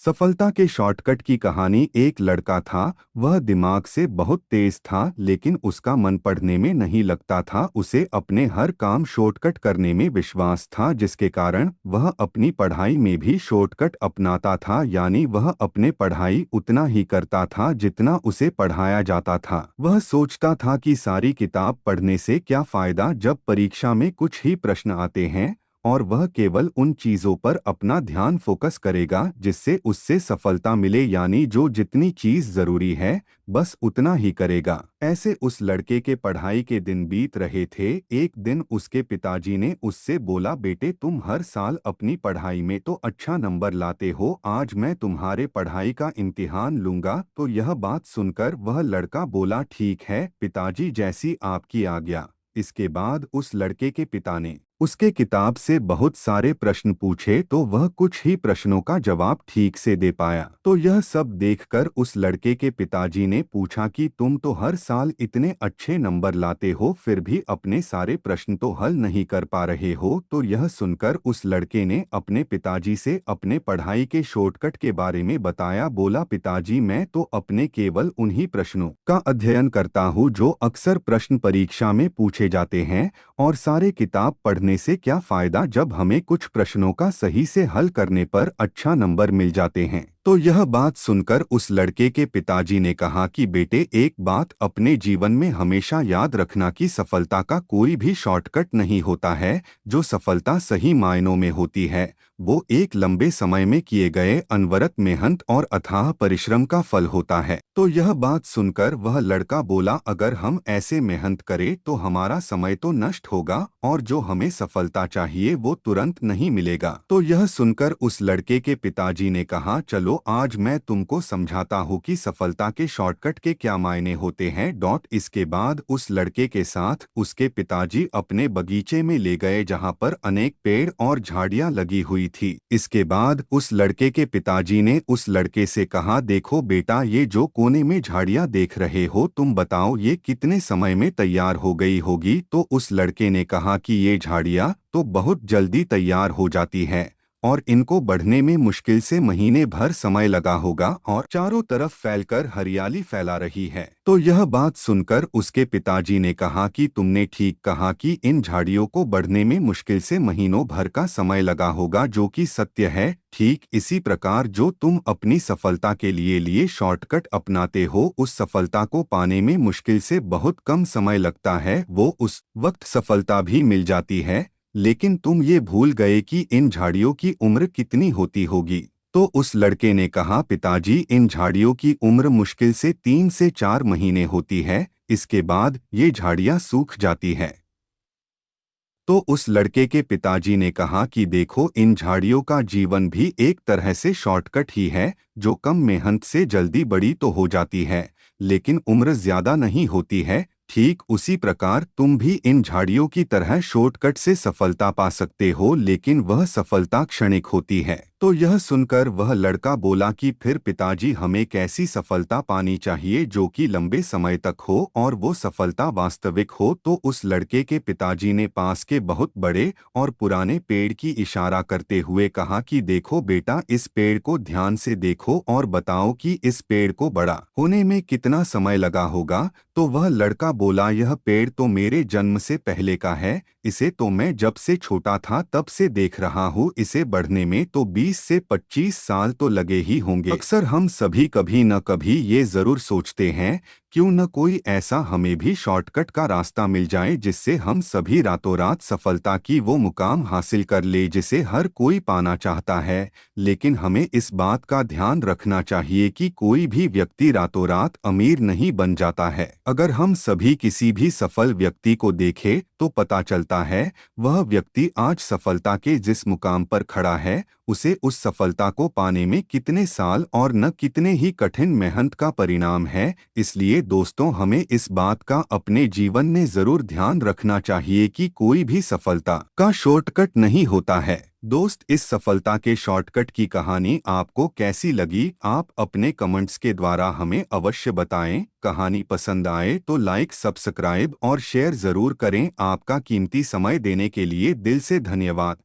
सफलता के शॉर्टकट की कहानी। एक लड़का था। वह दिमाग से बहुत तेज था, लेकिन उसका मन पढ़ने में नहीं लगता था। उसे अपने हर काम शॉर्टकट करने में विश्वास था, जिसके कारण वह अपनी पढ़ाई में भी शॉर्टकट अपनाता था। यानी वह अपने पढ़ाई उतना ही करता था जितना उसे पढ़ाया जाता था। वह सोचता था कि सारी किताब पढ़ने से क्या फायदा जब परीक्षा में कुछ ही प्रश्न आते हैं, और वह केवल उन चीजों पर अपना ध्यान फोकस करेगा जिससे उससे सफलता मिले। यानी जो जितनी चीज जरूरी है बस उतना ही करेगा। ऐसे उस लड़के के पढ़ाई के दिन बीत रहे थे। एक दिन उसके पिताजी ने उससे बोला, बेटे तुम हर साल अपनी पढ़ाई में तो अच्छा नंबर लाते हो, आज मैं तुम्हारे पढ़ाई का इम्तिहान लूंगा। तो यह बात सुनकर वह लड़का बोला, ठीक है पिताजी, जैसी आपकी आज्ञा। इसके बाद उस लड़के के पिता ने उसके किताब से बहुत सारे प्रश्न पूछे, तो वह कुछ ही प्रश्नों का जवाब ठीक से दे पाया। तो यह सब देखकर उस लड़के के पिताजी ने पूछा कि तुम तो हर साल इतने अच्छे नंबर लाते हो, फिर भी अपने सारे प्रश्न तो हल नहीं कर पा रहे हो। तो यह सुनकर उस लड़के ने अपने पिताजी से अपने पढ़ाई के शॉर्टकट के बारे में बताया। बोला, पिताजी मैं तो अपने केवल उन्हीं प्रश्नों का अध्ययन करता हूँ जो अक्सर प्रश्न परीक्षा में पूछे जाते हैं, और सारे किताब पढ़ने से क्या फायदा जब हमें कुछ प्रश्नों का सही से हल करने पर अच्छा नंबर मिल जाते हैं। तो यह बात सुनकर उस लड़के के पिताजी ने कहा कि बेटे एक बात अपने जीवन में हमेशा याद रखना कि सफलता का कोई भी शॉर्टकट नहीं होता है। जो सफलता सही मायनों में होती है वो एक लंबे समय में किए गए अनवरत मेहनत और अथाह परिश्रम का फल होता है। तो यह बात सुनकर वह लड़का बोला, अगर हम ऐसे मेहनत करें तो हमारा समय तो नष्ट होगा और जो हमें सफलता चाहिए वो तुरंत नहीं मिलेगा। तो यह सुनकर उस लड़के के पिताजी ने कहा, चलो आज मैं तुमको समझाता हूँ कि सफलता के शॉर्टकट के क्या मायने होते हैं। इसके बाद उस लड़के के साथ उसके पिताजी अपने बगीचे में ले गए जहाँ पर अनेक पेड़ और झाड़ियाँ लगी हुई थी। इसके बाद उस लड़के के पिताजी ने उस लड़के से कहा, देखो बेटा, ये जो कोने में झाड़ियाँ देख रहे हो, तुम बताओ ये कितने समय में तैयार हो गई होगी। तो उस लड़के ने कहा कि ये झाड़ियाँ तो बहुत जल्दी तैयार हो जाती है और इनको बढ़ने में मुश्किल से महीने भर समय लगा होगा, और चारों तरफ फैलकर हरियाली फैला रही है। तो यह बात सुनकर उसके पिताजी ने कहा कि तुमने ठीक कहा कि इन झाड़ियों को बढ़ने में मुश्किल से महीनों भर का समय लगा होगा, जो कि सत्य है। ठीक इसी प्रकार जो तुम अपनी सफलता के लिए शॉर्टकट अपनाते हो, उस सफलता को पाने में मुश्किल से बहुत कम समय लगता है, वो उस वक्त सफलता भी मिल जाती है। लेकिन तुम ये भूल गए कि इन झाड़ियों की उम्र कितनी होती होगी। तो उस लड़के ने कहा, पिताजी इन झाड़ियों की उम्र मुश्किल से 3 से 4 महीने होती है, इसके बाद ये झाड़ियां सूख जाती है। तो उस लड़के के पिताजी ने कहा कि देखो, इन झाड़ियों का जीवन भी एक तरह से शॉर्टकट ही है, जो कम मेहनत से जल्दी बड़ी तो हो जाती है, लेकिन उम्र ज्यादा नहीं होती है। ठीक उसी प्रकार तुम भी इन झाड़ियों की तरह शॉर्टकट से सफलता पा सकते हो, लेकिन वह सफलता क्षणिक होती है। तो यह सुनकर वह लड़का बोला कि फिर पिताजी हमें कैसी सफलता पानी चाहिए जो कि लंबे समय तक हो और वो सफलता वास्तविक हो। तो उस लड़के के पिताजी ने पास के बहुत बड़े और पुराने पेड़ की इशारा करते हुए कहा कि देखो बेटा, इस पेड़ को ध्यान से देखो और बताओ कि इस पेड़ को बड़ा होने में कितना समय लगा होगा। तो वह लड़का बोला, यह पेड़ तो मेरे जन्म से पहले का है, इसे तो मैं जब से छोटा था तब से देख रहा हूँ, इसे बढ़ने में तो 20 से 25 साल तो लगे ही होंगे। अक्सर हम सभी कभी न कभी ये जरूर सोचते हैं, क्यों न कोई ऐसा हमें भी शॉर्टकट का रास्ता मिल जाए जिससे हम सभी रातों रात सफलता की वो मुकाम हासिल कर ले जिसे हर कोई पाना चाहता है। लेकिन हमें इस बात का ध्यान रखना चाहिए कि कोई भी व्यक्ति रातों रात अमीर नहीं बन जाता है। अगर हम सभी किसी भी सफल व्यक्ति को देखें तो पता चलता है वह व्यक्ति आज सफलता के जिस मुकाम पर खड़ा है, उसे उस सफलता को पाने में कितने साल और न कितने ही कठिन मेहनत का परिणाम है। इसलिए दोस्तों, हमें इस बात का अपने जीवन में जरूर ध्यान रखना चाहिए कि कोई भी सफलता का शॉर्टकट नहीं होता है। दोस्त, इस सफलता के शॉर्टकट की कहानी आपको कैसी लगी? आप अपने कमेंट्स के द्वारा हमें अवश्य बताएं। कहानी पसंद आए तो लाइक, सब्सक्राइब और शेयर जरूर करें। आपका कीमती समय देने के लिए दिल से धन्यवाद।